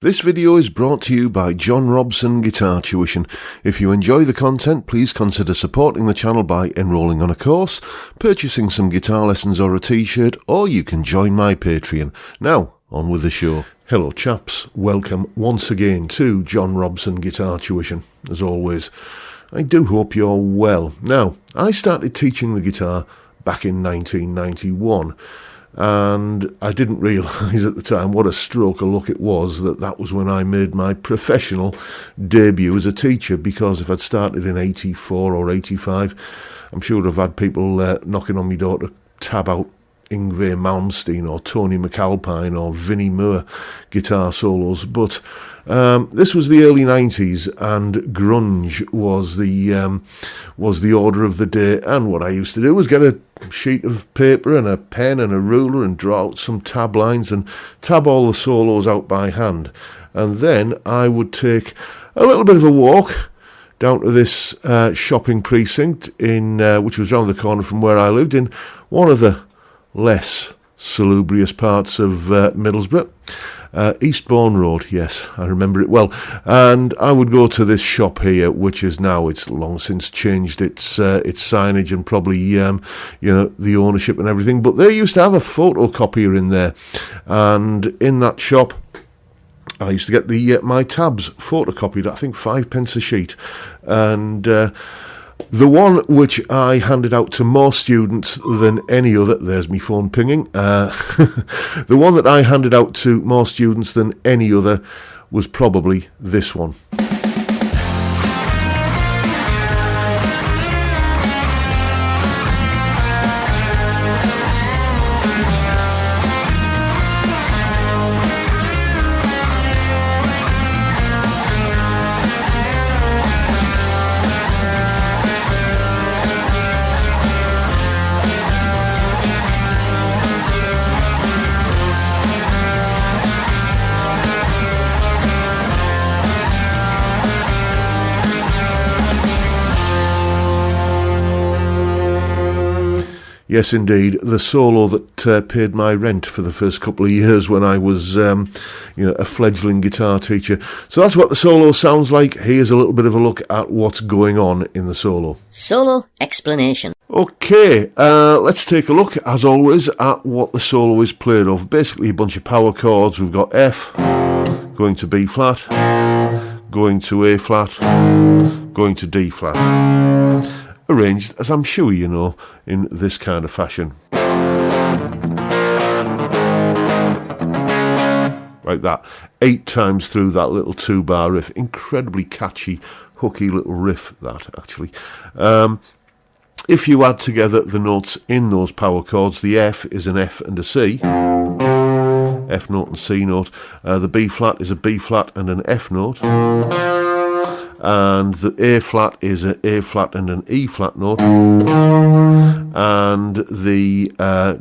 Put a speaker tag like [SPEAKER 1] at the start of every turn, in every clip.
[SPEAKER 1] This video is brought to you by John Robson Guitar Tuition. If you enjoy the content, please consider supporting the channel by enrolling on a course, purchasing some guitar lessons or a t-shirt, or you can join my Patreon. Now, on with the show. Hello chaps, welcome once again to John Robson Guitar Tuition. As always, I do hope you're well. Now, I started teaching the guitar back in 1991. And I didn't realise at the time what a stroke of luck it was that was when I made my professional debut as a teacher, because if I'd started in 84 or 85, I'm sure I've had people knocking on my door to tab out Yngwie Malmsteen or Tony McAlpine or Vinnie Moore guitar solos. But this was the early 90s, and grunge was the order of the day. And what I used to do was get a sheet of paper and a pen and a ruler and draw out some tab lines and tab all the solos out by hand. And then I would take a little bit of a walk down to this shopping precinct which was round the corner from where I lived, in one of the less salubrious parts of Middlesbrough. Eastbourne Road, yes, I remember it well. And I would go to this shop here, which is now, it's long since changed its signage and probably the ownership and everything. But they used to have a photocopier in there, and in that shop, I used to get my tabs photocopied. I think 5p a sheet, and the one which I handed out to more students than any other, there's me phone pinging, the one that I handed out to more students than any other was probably this one. Yes, indeed, the solo that paid my rent for the first couple of years when I was, a fledgling guitar teacher. So that's what the solo sounds like. Here's a little bit of a look at what's going on in the solo.
[SPEAKER 2] Solo explanation.
[SPEAKER 1] Okay, let's take a look, as always, at what the solo is played of. Basically a bunch of power chords. We've got F, going to B flat, going to A flat, going to D flat. Arranged, as I'm sure you know, in this kind of fashion. Like that. 8 times through that little 2-bar riff. Incredibly catchy, hooky little riff, that, actually. If you add together the notes in those power chords, the F is an F and a C. F note and C note. The B flat is a B flat and an F note. And the A flat is an A flat and an E flat note, and the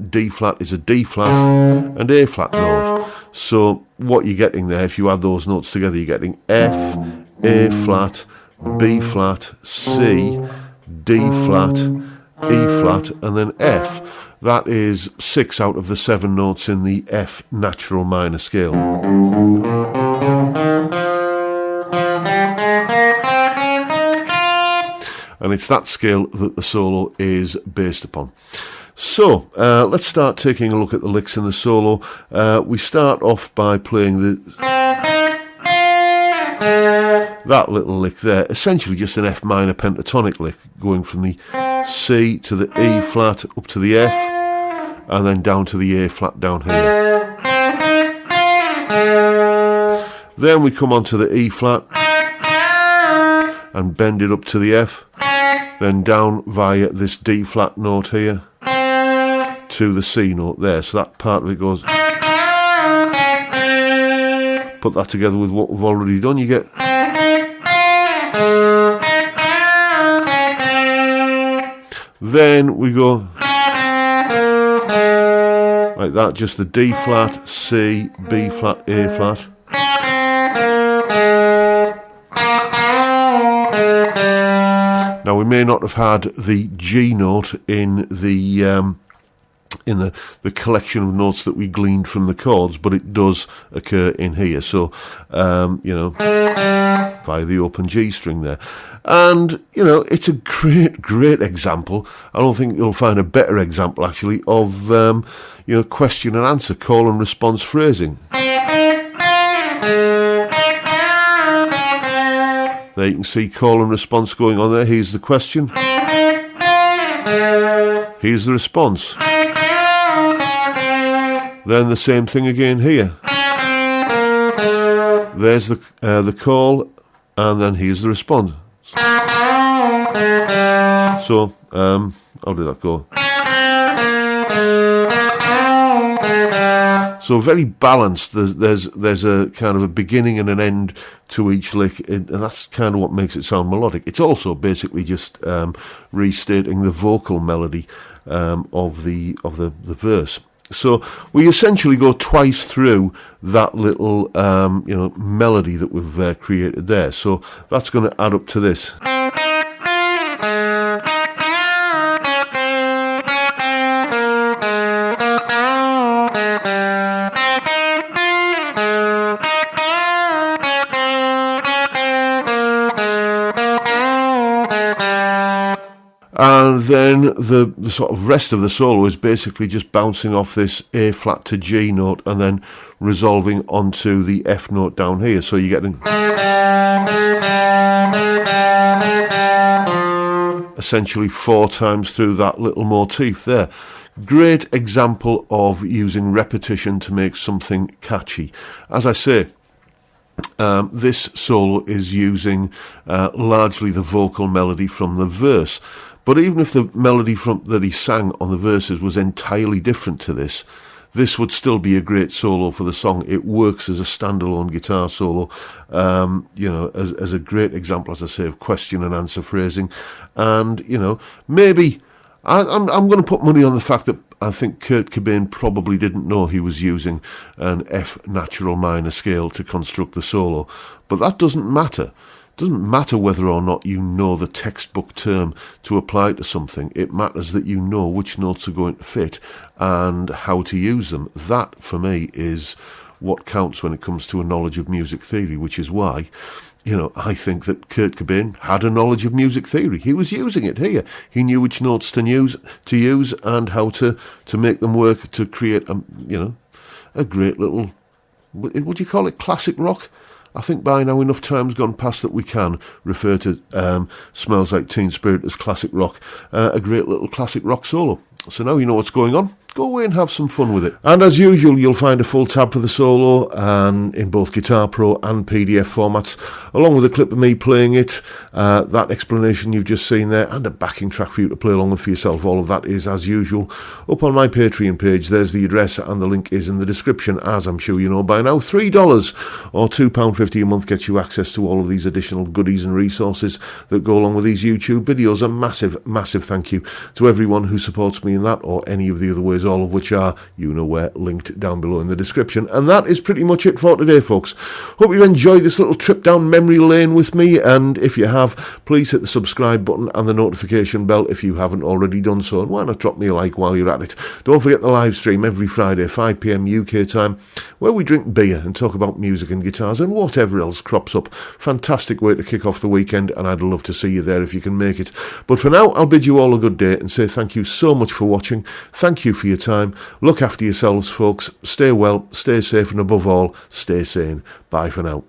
[SPEAKER 1] D flat is a D flat and A flat note. So what you're getting there, if you add those notes together, you're getting F, A flat, B flat, C, D flat, E flat, and then F. That is 6 out of the 7 notes in the F natural minor scale. And it's that scale that the solo is based upon. So, let's start taking a look at the licks in the solo. We start off by playing that little lick there, essentially just an F minor pentatonic lick, going from the C to the E flat up to the F, and then down to the A flat down here. Then we come on to the E flat, and bend it up to the F, then down via this D flat note here to the C note there. So that part of it goes. Put that together with what we've already done, you get. Then we go like that, just the D flat, C, B flat, A flat. Now we may not have had the G note in the the collection of notes that we gleaned from the chords, but it does occur in here. So, via the open G string there. And, it's a great example. I don't think you'll find a better example, actually, of, question and answer, call and response phrasing. There you can see call and response going on there. Here's the question. Here's the response. Then the same thing again here. There's the call, and then here's the response. So, how did that go? So very balanced. There's a kind of a beginning and an end to each lick, and that's kind of what makes it sound melodic. It's also basically just restating the vocal melody of the verse. So we essentially go twice through that little melody that we've created there. So that's going to add up to this. And then the sort of rest of the solo is basically just bouncing off this A flat to G note and then resolving onto the F note down here. So you're getting essentially 4 times through that little motif there. Great example of using repetition to make something catchy. As I say, this solo is using largely the vocal melody from the verse. But even if the melody that he sang on the verses was entirely different to this would still be a great solo for the song. It works as a standalone guitar solo, as a great example, as I say, of question and answer phrasing. And, maybe I'm going to put money on the fact that I think Kurt Cobain probably didn't know he was using an F natural minor scale to construct the solo. But that doesn't matter. It doesn't matter whether or not you know the textbook term to apply to something. It matters that you know which notes are going to fit and how to use them. That, for me, is what counts when it comes to a knowledge of music theory, which is why, I think that Kurt Cobain had a knowledge of music theory. He was using it here. He knew which notes to use and how to make them work to create, a great little, would you call it classic rock? I think by now enough time's gone past that we can refer to Smells Like Teen Spirit as classic rock, a great little classic rock solo. So now you know what's going on. Go away and have some fun with it. And as usual, you'll find a full tab for the solo and in both Guitar Pro and PDF formats, along with a clip of me playing it, that explanation you've just seen there, and a backing track for you to play along with for yourself. All of that is, as usual, up on my Patreon page. There's the address, and the link is in the description, as I'm sure you know by now. $3 or £2.50 a month gets you access to all of these additional goodies and resources that go along with these YouTube videos. A massive, massive thank you to everyone who supports me in that, or any of the other ways, all of which are, where, linked down below in the description. And that is pretty much it for today, folks. Hope you enjoyed this little trip down memory lane with me, and if you have, please hit the subscribe button and the notification bell if you haven't already done so, and why not drop me a like while you're at it. Don't forget the live stream every Friday, 5 PM UK time, where we drink beer and talk about music and guitars and whatever else crops up. Fantastic way to kick off the weekend, and I'd love to see you there if you can make it. But for now, I'll bid you all a good day and say thank you so much for watching. Thank you for your time. Look after yourselves, folks. Stay well, stay safe, and above all, stay sane. Bye for now.